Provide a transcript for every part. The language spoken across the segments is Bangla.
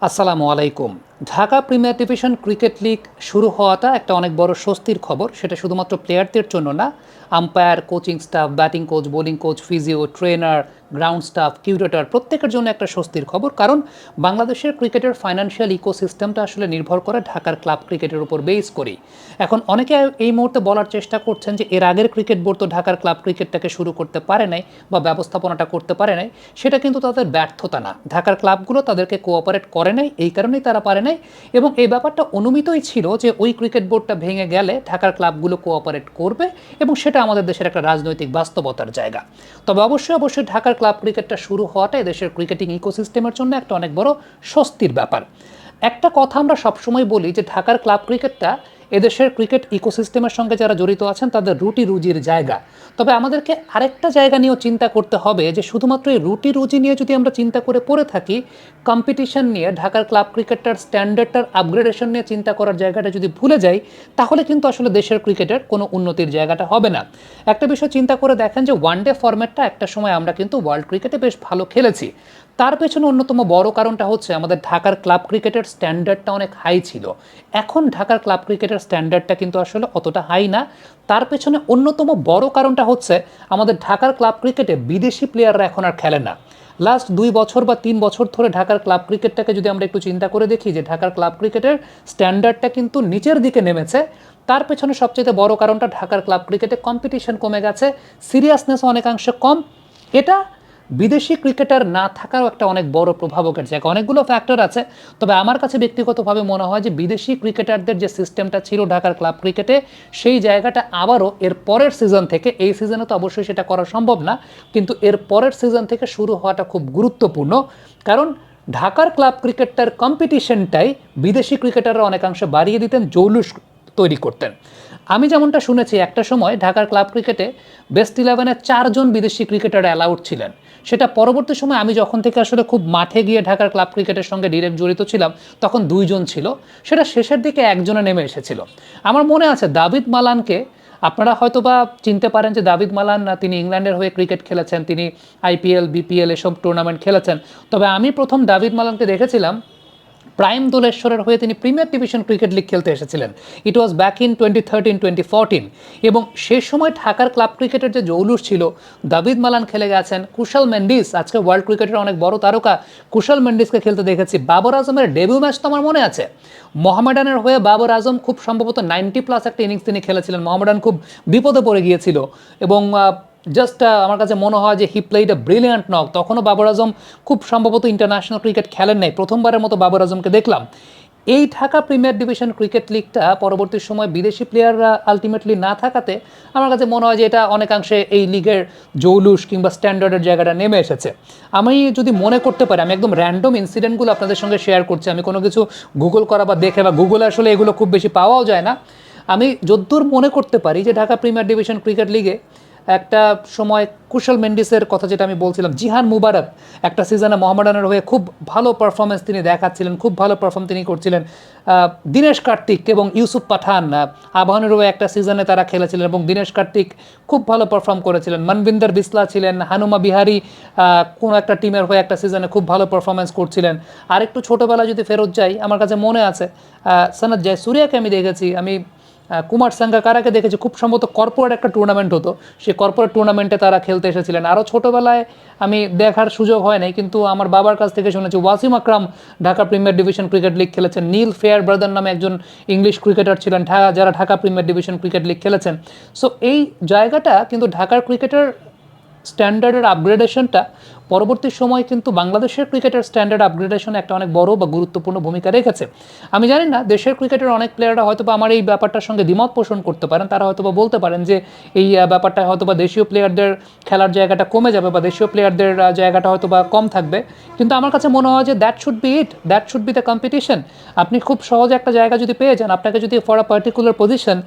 আসসালামু আলাইকুম। Dhaka premier division cricket league শুরু হওয়াটা একটা অনেক বড় স্বস্তির খবর। সেটা শুধুমাত্র প্লেয়ারদের জন্য না, umpire, coaching staff, batting coach, bowling coach, physio, trainer, ground staff, curator প্রত্যেকের জন্য একটা স্বস্তির খবর। কারণ বাংলাদেশের ক্রিকেটের ফাইন্যান্সিয়াল ইকোসিস্টেমটা আসলে নির্ভর করে ঢাকার ক্লাব ক্রিকেটের উপর বেস করেই। এখন অনেকে এই মুহূর্তে বলার চেষ্টা করছেন যে এর আগের ক্রিকেট বোর্ড তো ঢাকার ক্লাব ক্রিকেটটাকে শুরু করতে পারে নাই বা ব্যবস্থাপনাটা করতে পারে নাই। সেটা কিন্তু তাদের ব্যর্থতা না, ঢাকার ক্লাবগুলো তাদেরকে কোঅপারেট করে নাই, এই কারণেই তারা পারে নাই। এবং এই ব্যাপারটা অনুমিতই ছিল যে ওই ক্রিকেট বোর্ডটা ভেঙে গেলে ঢাকার ক্লাবগুলো কোঅপারেট করবে এবং সেটা আমাদের দেশের একটা রাজনৈতিক বাস্তবতার জায়গা। তবে অবশ্যই ঢাকার ক্লাব ক্রিকেটটা শুরু হওয়াটা দেশের ক্রিকেটিং ইকোসিস্টেমের জন্য একটা অনেক বড় স্বস্তির ব্যাপার। একটা কথা আমরা সবসময় বলি যে ঢাকার ক্লাব ক্রিকেটটা এদেশের ক্রিকেট ইকোসিস্টেমের সঙ্গে যারা জড়িত আছেন তাদের রুটি রুজির জায়গা। তবে আমাদেরকে আরেকটা জায়গা নিয়েও চিন্তা করতে হবে যে শুধুমাত্র এই রুটি রুজি নিয়ে যদি আমরা চিন্তা করে পড়ে থাকি, কম্পিটিশন নিয়ে ঢাকার ক্লাব ক্রিকেটটার স্ট্যান্ডার্ডটার আপগ্রেডেশন নিয়ে চিন্তা করার জায়গাটা যদি ভুলে যাই, তাহলে কিন্তু আসলে দেশের ক্রিকেটের কোনো উন্নতির জায়গাটা হবে না। একটা বিষয় চিন্তা করে দেখেন যে ওয়ানডে ফরম্যাটটা একটা সময় আমরা কিন্তু ওয়ার্ল্ড ক্রিকেটে বেশ ভালো খেলেছি। তার পেছনে অন্যতম বড় কারণটা হচ্ছে আমাদের ঢাকার ক্লাব ক্রিকেটের স্ট্যান্ডার্ডটা অনেক হাই ছিল। এখন ঢাকার ক্লাব ক্রিকেটের স্ট্যান্ডার্ডটা কিন্তু আসলে অতটা হাই না। তার পেছনে অন্যতম বড় কারণটা হচ্ছে আমাদের ঢাকার ক্লাব ক্রিকেটে বিদেশি প্লেয়াররা এখন আর খেলে না। লাস্ট 2 বছর বা 3 বছর ধরে ঢাকার ক্লাব ক্রিকেটটাকে যদি আমরা একটু চিন্তা করে দেখি যে ঢাকার ক্লাব ক্রিকেটের স্ট্যান্ডার্ডটা কিন্তু নিচের দিকে নেমেছে। তার পেছনে সবচেয়ে বড় কারণটা ঢাকার ক্লাব ক্রিকেটে কম্পিটিশন কমে গেছে, সিরিয়াসনেস অনেকাংশে কম। এটা বিদেশি ক্রিকেটার না থাকারও একটা অনেক বড় প্রভাবকের জায়গা। অনেকগুলো ফ্যাক্টর আছে, তবে আমার কাছে ব্যক্তিগতভাবে মনে হয় যে বিদেশি ক্রিকেটারদের যে সিস্টেমটা ছিল ঢাকার ক্লাব ক্রিকেটে, সেই জায়গাটা আবারও এর পরের সিজন থেকে, এই সিজনে তো অবশ্যই সেটা করা সম্ভব না, কিন্তু এর পরের সিজন থেকে শুরু হওয়াটা খুব গুরুত্বপূর্ণ। কারণ ঢাকার ক্লাব ক্রিকেটটার কম্পিটিশনটাই বিদেশি ক্রিকেটাররা অনেকাংশে বাড়িয়ে দিতেন, জৌলুস তৈরি করতেন। আমি যেমনটা শুনেছি একটা সময় ঢাকার ক্লাব ক্রিকেটে বেস্ট 11-এ 4 জন বিদেশি ক্রিকেটার অ্যালাউড ছিলেন। সেটা পরবর্তী সময় আমি যখন থেকে আসলে খুব মাঠে গিয়ে ঢাকার ক্লাব ক্রিকেটের সঙ্গে ডিরেক্ট জড়িত ছিলাম, তখন 2 জন ছিল। সেটা শেষের দিকে 1জনে নেমে এসেছিল। আমার মনে আছে দাভিদ মালানকে আপনারা হয়তো বা চিনতে পারেন যে দাভিদ মালান তিনি ইংল্যান্ডের হয়ে ক্রিকেট খেলেছেন, তিনি আইপিএল, বিপিএল এসব টুর্নামেন্ট খেলেছেন। তবে আমি প্রথম দাভিদ মালানকে দেখেছিলাম প্রাইম দোলেশ্বরের হয়ে তিনি প্রিমিয়ার ডিভিশন ক্রিকেট লিগ খেলতে এসেছিলেন। ইট ওয়াজ ব্যাক ইন 2013-2014। এবং সেই সময় ঢাকার ক্লাব ক্রিকেটের যে জৌলুস ছিল, দাভিদ মালান খেলে গেছেন, কুশল মেন্ডিস আজকে ওয়ার্ল্ড ক্রিকেটের অনেক বড় তারকা, কুশল মেন্ডিসকে খেলতে দেখেছি। বাবর আজমের ডেবিউ ম্যাচ তো আমার মনে আছে, মোহামেডানের হয়ে বাবর আজম খুব সম্ভবত 90+ একটা ইনিংস তিনি খেলেছিলেন। মোহামেডান খুব বিপদে পড়ে গিয়েছিল এবং জাস্ট আমার কাছে মনে হয় যে হি প্লেইড এ ব্রিলিয়ান্ট নক। তখনও বাবর আজম খুব সম্ভবত ইন্টারন্যাশনাল ক্রিকেট খেলেন নাই, প্রথমবারের মতো বাবর আজমকে দেখলাম। এই ঢাকা প্রিমিয়ার ডিভিশন ক্রিকেট লিগটা পরবর্তী সময় বিদেশি প্লেয়াররা আলটিমেটলি না থাকাতে আমার কাছে মনে হয় যে এটা অনেকাংশে এই লিগের জৌলুস কিংবা স্ট্যান্ডার্ডের জায়গাটা নেমে এসেছে। আমি যদি মনে করতে পারি, আমি একদম র্যান্ডম ইনসিডেন্টগুলো আপনাদের সঙ্গে শেয়ার করছি, আমি কোনো কিছু গুগল করা বা দেখে, বা গুগলে আসলে এগুলো খুব বেশি পাওয়াও যায় না। আমি যদ্দূর মনে করতে পারি যে ঢাকা প্রিমিয়ার ডিভিশন ক্রিকেট লিগে একটা সময় কুশল মেন্ডিসের কথা যেটা আমি বলছিলাম, জিহান মুবারক একটা সিজনে মোহামেডানের হয়ে খুব ভালো পারফরমেন্স তিনি দেখাচ্ছিলেন, খুব ভালো পারফর্ম তিনি করছিলেন। দীনেশ কার্তিক এবং ইউসুফ পাঠান আবাহনের হয়ে একটা সিজনে তারা খেলেছিলেন এবং দীনেশ কার্তিক খুব ভালো পারফর্ম করেছিলেন। মনবিন্দর বিসলা ছিলেন, হানুমা বিহারি কোনো একটা টিমের হয়ে একটা সিজনে খুব ভালো পারফরমেন্স করছিলেন। আর একটু ছোটোবেলায় যদি ফেরত যাই, আমার কাছে মনে আছে সনৎ জয়সূরিয়াকে আমি দেখেছি, আমি কুমার সাঙ্গাকারাকে দেখেছি। খুব সম্ভবত কর্পোরেট একটা টুর্নামেন্ট হতো, সেই কর্পোরেট টুর্নামেন্টে তারা খেলতে এসেছিলেন। আরও ছোটোবেলায় আমি দেখার সুযোগ হয় নাই, কিন্তু আমার বাবার কাছ থেকে শুনেছি Wasim Akram Dhaka premier division cricket league খেলেছেন। নীল ফেয়ার ব্রাদার নামে একজন ইংলিশ ক্রিকেটার ছিলেন যারা Dhaka premier division cricket league খেলেছেন। সো এই জায়গাটা কিন্তু ঢাকার ক্রিকেটের স্ট্যান্ডার্ডের আপগ্রেডেশনটা পরবর্তী সময় কিন্তু বাংলাদেশের ক্রিকেটের স্ট্যান্ডার্ড আপগ্রেডেশনে একটা অনেক বড় বা গুরুত্বপূর্ণ ভূমিকা রেখেছে। আমি জানি না দেশের ক্রিকেটের অনেক প্লেয়াররা হয়তো বা আমার এই ব্যাপারটার সঙ্গে দ্বিমত পোষণ করতে পারেন, তারা হয়তো বা বলতে পারেন যে এই ব্যাপারটা হয়তো বা দেশীয় প্লেয়ারদের খেলার জায়গাটা কমে যাবে বা দেশীয় প্লেয়ারদের জায়গাটা হয়তো বা কম থাকবে। কিন্তু আমার কাছে মনে হয় যে that should be it, that should be the competition. আপনি খুব সহজে একটা জায়গা যদি পেয়ে যান, আপনাকে যদি for a particular position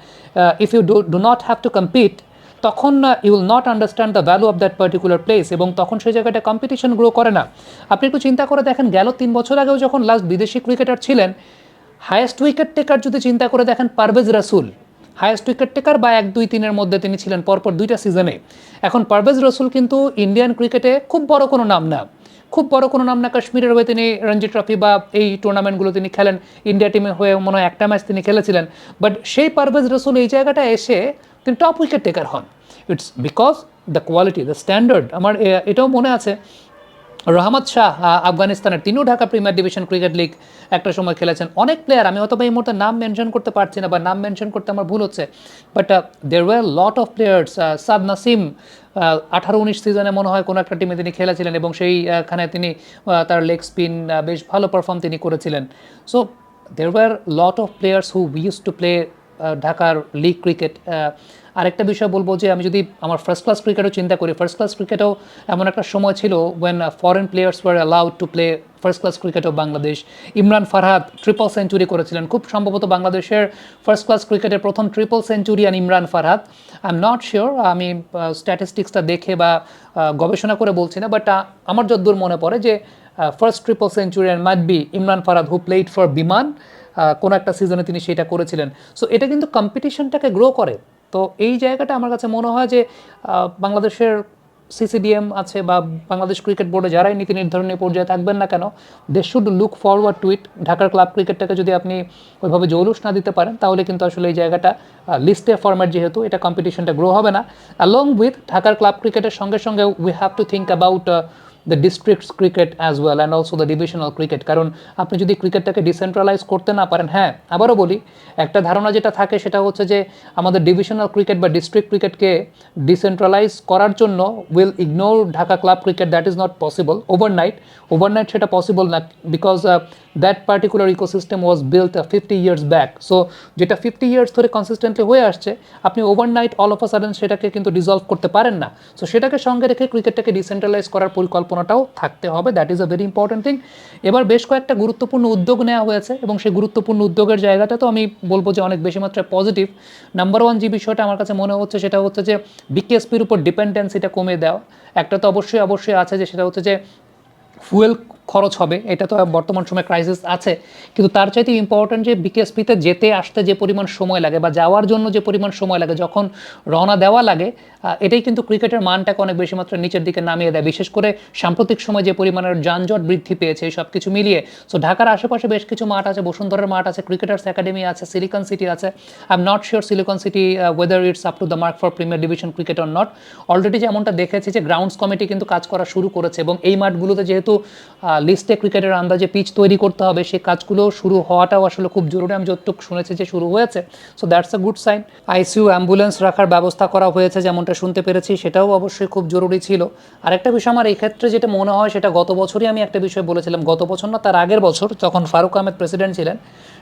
if you do not have to compete, তখন you will not understand the value of that particular place, এবং তখন সেই জায়গাটা কম্পিটিশন গ্রো করে না। আপনি একটু চিন্তা করে দেখেন, গেল 3 বছর আগেও যখন লাস্ট বিদেশি ক্রিকেটার ছিলেন, হায়েস্ট উইকেট টেকার যদি চিন্তা করে দেখেন, পারভেজ রাসুল হায়েস্ট উইকেট টেকার বা 1, 2, 3-এর মধ্যে তিনি ছিলেন পরপর 2টা সিজনে। এখন পারভেজ রাসুল কিন্তু ইন্ডিয়ান ক্রিকেটে খুব বড় কোনো নাম না, খুব বড় কোনো নাম না, কাশ্মীরের হয়ে তিনি রঞ্জি ট্রফি বা এই টুর্নামেন্টগুলো তিনি খেলেন, ইন্ডিয়া টিমে হয়ে মনে হয় একটা ম্যাচ তিনি খেলেছিলেন, বাট সেই পারভেজ রসুল এই জায়গাটা এসে তিনি টপ উইকেট টেকার হন। It's because the quality, the standard. আমার এটাও মনে আছে রহমত শাহ আফগানিস্তানের, তিনিও Dhaka premier division cricket league একটা সময় খেলেছেন। অনেক প্লেয়ার, আমি হয়তো এই মুহূর্তে নাম মেনশন করতে পারছি না বা নাম মেনশন করতে আমার ভুল হচ্ছে, but there were lot of players. Saad Nasim 18-19 সিজনে মনে হয় কোনো একটা টিমে তিনি খেলেছিলেন এবং সেইখানে তিনি তার লেগ স্পিন বেশ ভালো পারফর্ম তিনি করেছিলেন। So there were lot of players who use to play ঢাকার লিগ ক্রিকেট। আরেকটা বিষয় বলবো যে আমি যদি আমার ফার্স্ট ক্লাস ক্রিকেটও চিন্তা করি, ফার্স্ট ক্লাস ক্রিকেটেও এমন একটা সময় ছিল when foreign players were allowed to play first class cricket of Bangladesh. Imran Farhad triple century করেছিলেন, খুব সম্ভবত বাংলাদেশের ফার্স্ট ক্লাস ক্রিকেটের প্রথম triple centurion Imran Farhad. I am not sure, আমি স্ট্যাটিস্টিক্সটা দেখে বা গবেষণা করে বলছি না, বাট আমার যতদূর মনে পড়ে যে first triple centurion might be Imran Farhad who played for বিমান, কোনো একটা সিজনে তিনি সেটা করেছিলেন। সো এটা কিন্তু কম্পিটিশনটাকে গ্রো করে। তো এই জায়গাটা আমার কাছে মনে হয় যে বাংলাদেশের সিসিডিএম আছে বা বাংলাদেশ ক্রিকেট বোর্ডে যারাই নীতি নির্ধারণী পর্যায়ে থাকবেন না কেন, they should look forward to it. ঢাকার ক্লাব ক্রিকেটটাকে যদি আপনি ওইভাবে জৌলুস না দিতে পারেন তাহলে কিন্তু আসলে এই জায়গাটা লিস্টে ফরম্যাট, যেহেতু এটা কম্পিটিশনটা গ্রো হবে না। অ্যালং উইথ ঢাকার ক্লাব ক্রিকেটের সঙ্গে সঙ্গে we have to think about the districts cricket as well and also the divisional cricket. কারণ আপনি যদি ক্রিকেটটাকে ডিসেন্ট্রালাইজ করতে না পারেন, হ্যাঁ আবারও বলি, একটা ধারণা যেটা থাকে সেটা হচ্ছে যে আমাদের ডিভিশনাল ক্রিকেট বা ডিস্ট্রিক্ট ক্রিকেটকে ডিসেন্ট্রালাইজ করার জন্য will ignore Dhaka club cricket. That is not possible overnight. সেটা পসিবল না, because that particular ecosystem was built 50 years back. So যেটা 50 ইয়ার্স ধরে কনসিস্টেন্টলি হয়ে আসছে, আপনি overnight all of a sudden সেটাকে কিন্তু ডিজলভ করতে পারেন না। সো সেটাকে সঙ্গে রেখে ক্রিকেটটাকে ডিসেন্ট্রালাইজ করার পরিকল্পনাটাও থাকতে হবে। That is a very important thing. এবার বেশ কয়েকটা গুরুত্বপূর্ণ উদ্যোগ নেওয়া হয়েছে এবং সেই গুরুত্বপূর্ণ উদ্যোগের জায়গাটা তো আমি বলবো যে অনেক বেশি মাত্রায় পজিটিভ। নাম্বার ওয়ান যে বিষয়টা আমার কাছে মনে হচ্ছে সেটা হচ্ছে যে বিকেএসপির উপর ডিপেন্ডেন্সিটা কমিয়ে দেওয়া। একটা তো অবশ্যই আছে যে সেটা হচ্ছে যে ফুয়েল খরচ হবে, এটা তো বর্তমান সময়ে ক্রাইসিস আছে, কিন্তু তার চাইতে ইম্পর্টেন্ট যে বিকেএসপিতে যেতে আসতে যে পরিমাণ সময় লাগে বা যাওয়ার জন্য যে পরিমাণ সময় লাগে, যখন রওনা দেওয়া লাগে, এটাই কিন্তু ক্রিকেটের মানটাকে অনেক বেশি মাত্রায় নিচের দিকে নামিয়ে দেয়। বিশেষ করে সাম্প্রতিক সময় যে পরিমাণের যানজট বৃদ্ধি পেয়েছে এই সব কিছু মিলিয়ে। সো ঢাকার আশেপাশে বেশ কিছু মাঠ আছে, বসুন্ধরার মাঠ আছে, ক্রিকেটার্স একাডেমি আছে, সিলিকন সিটি আছে। I am not sure Silicon City whether it's up to the mark for premier division cricket or not. Already যেমনটা দেখেছি যে গ্রাউন্ডস কমিটি কিন্তু কাজ করা শুরু করেছে এবং এই মাঠগুলোতে যেহেতু লিস্টে ক্রিকেটের আন্দাজে পিচ তৈরি করতে হবে, সেই কাজগুলো শুরু হওয়াটাও আসলে খুব জরুরি। আমি যতটুকু শুনেছি যে শুরু হয়েছে, so that's a good sign. ICU ambulance রাখার ব্যবস্থা করা হয়েছে যেমনটা শুনতে পেরেছি, সেটাও অবশ্যই খুব জরুরি ছিল। আরেকটা বিষয় আমার এই ক্ষেত্রে যেটা মনে হয়, সেটা গত বছরই আমি একটা বিষয় বলেছিলাম, গত বছর না তার আগের বছর যখন ফারুক আহমেদ প্রেসিডেন্ট ছিলেন,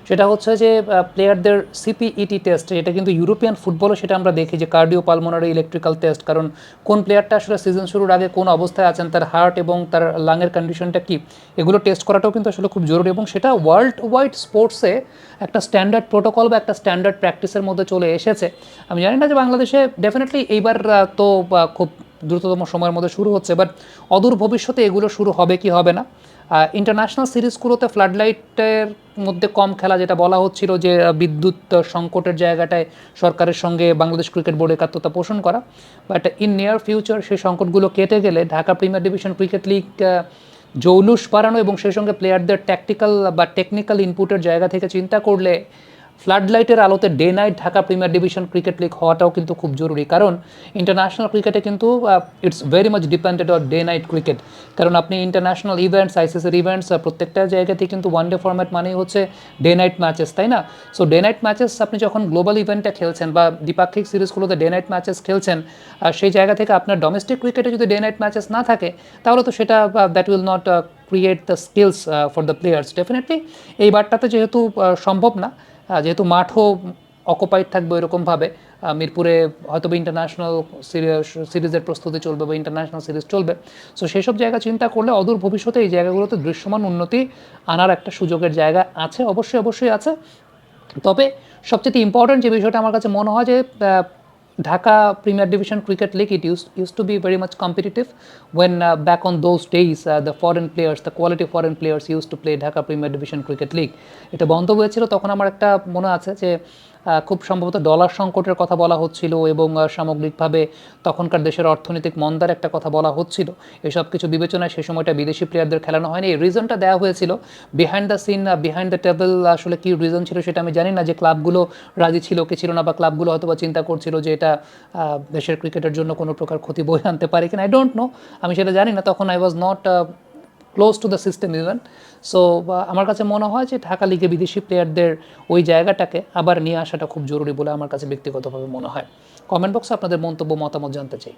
সেটা হচ্ছে যে প্লেয়ারদের সিপিইটি টেস্ট, এটা কিন্তু ইউরোপিয়ান ফুটবলে সেটা আমরা দেখি যে কার্ডিও পালমোনারি ইলেকট্রিক্যাল টেস্ট, কারণ কোন প্লেয়ারটা আসলে সিজন শুরুর আগে কোন অবস্থায় আছেন, তার হার্ট এবং তার লাংয়ের কন্ডিশনটা কী, এগুলো টেস্ট করাটাও কিন্তু আসলে খুব জরুরি এবং সেটা ওয়ার্ল্ড ওয়াইড স্পোর্টসে একটা স্ট্যান্ডার্ড প্রোটোকল বা একটা স্ট্যান্ডার্ড প্র্যাকটিসের মধ্যে চলে এসেছে। আমি জানি না যে বাংলাদেশে ডেফিনেটলি এইবার তো খুব দ্রুততম সময়ের মধ্যে শুরু হচ্ছে, বাট অদূর ভবিষ্যতে এগুলো শুরু হবে কি হবে না। ইন্টারন্যাশনাল সিরিজগুলোতে ফ্লাডলাইটের মধ্যে কম খেলা, যেটা বলা হচ্ছিল যে বিদ্যুৎ সংকটের জায়গাটায় সরকারের সঙ্গে বাংলাদেশ ক্রিকেট বোর্ড একাত্মতা পোষণ করা, বাট ইন নিয়ার ফিউচার সেই সংকটগুলো কেটে গেলে Dhaka premier division cricket league জৌলুস বাড়ানো এবং সেই সঙ্গে প্লেয়ারদের ট্যাকটিক্যাল বা টেকনিক্যাল ইনপুটের জায়গা থেকে চিন্তা করলে ফ্লাডলাইটের আলোতে day night Dhaka premier division cricket league হওয়াটাও কিন্তু খুব জরুরি। কারণ ইন্টারন্যাশনাল ক্রিকেটে কিন্তু it's very much depended on day night cricket. কারণ আপনি ইন্টারন্যাশনাল ইভেন্টস, আইসিসির ইভেন্টস, প্রত্যেকটা জায়গাতে কিন্তু ওয়ান ডে ফরম্যাট মানেই হচ্ছে ডে নাইট ম্যাচেস, তাই না? সো ডে নাইট ম্যাচেস আপনি যখন গ্লোবাল ইভেন্টে খেলছেন বা দ্বিপাক্ষিক সিরিজগুলোতে ডে নাইট ম্যাচেস খেলছেন, সেই জায়গা থেকে আপনার ডোমেস্টিক ক্রিকেটে যদি ডে নাইট ম্যাচেস না থাকে, তাহলে তো সেটা that will not create the skills for the players. Definitely এই বারটাতে যেহেতু সম্ভব না, যেহেতু মাঠও অকুপাইড থাকবে এরকমভাবে, মিরপুরে হয়তো ইন্টারন্যাশনাল সিরিজের প্রস্তুতি চলবে বা ইন্টারন্যাশনাল সিরিজ চলবে, সো সেসব জায়গা চিন্তা করলে অদূর ভবিষ্যতে এই জায়গাগুলোতে দৃশ্যমান উন্নতি আনার একটা সুযোগের জায়গা আছে, অবশ্যই আছে। তবে সবচেয়ে ইম্পর্টেন্ট যে বিষয়টা আমার কাছে মনে হয় যে Dhaka premier division cricket league, it used to be very much competitive when back on those days the foreign players, the quality foreign players used to play Dhaka premier division cricket league. এটা বন্ধ হয়েছিল তখন আমার একটা মনে আছে যে খুব সম্ভবত ডলার সংকটের কথা বলা হচ্ছিল এবং সামগ্রিকভাবে তখনকার দেশের অর্থনৈতিক মন্দার একটা কথা বলা হচ্ছিল। এসব কিছু বিবেচনায় সে সময়টা বিদেশি প্লেয়ারদের খেলানো হয়নি। এই রিজনটা দেওয়া হয়েছিল behind the scene, behind the table আসলে কী রিজন ছিল সেটা আমি জানি না, যে ক্লাবগুলো রাজি ছিল কি ছিল না, বা ক্লাবগুলো হয়তো বা চিন্তা করছিল যে এটা দেশের ক্রিকেটের জন্য কোনো প্রকার ক্ষতি বয়ে আনতে পারে কিনা, আই ডোন্ট নো, আমি সেটা জানি না, তখন I was not close to the system even. So আমার কাছে মনে হয় যে ঢাকা লিগে বিদেশি প্লেয়ারদের ওই জায়গাটাকে আবার নিয়ে আসাটা খুব জরুরি বলে আমার কাছে ব্যক্তিগতভাবে মনে হয়। কমেন্ট বক্সে আপনাদের মন্তব্য মতামত জানতে চাই।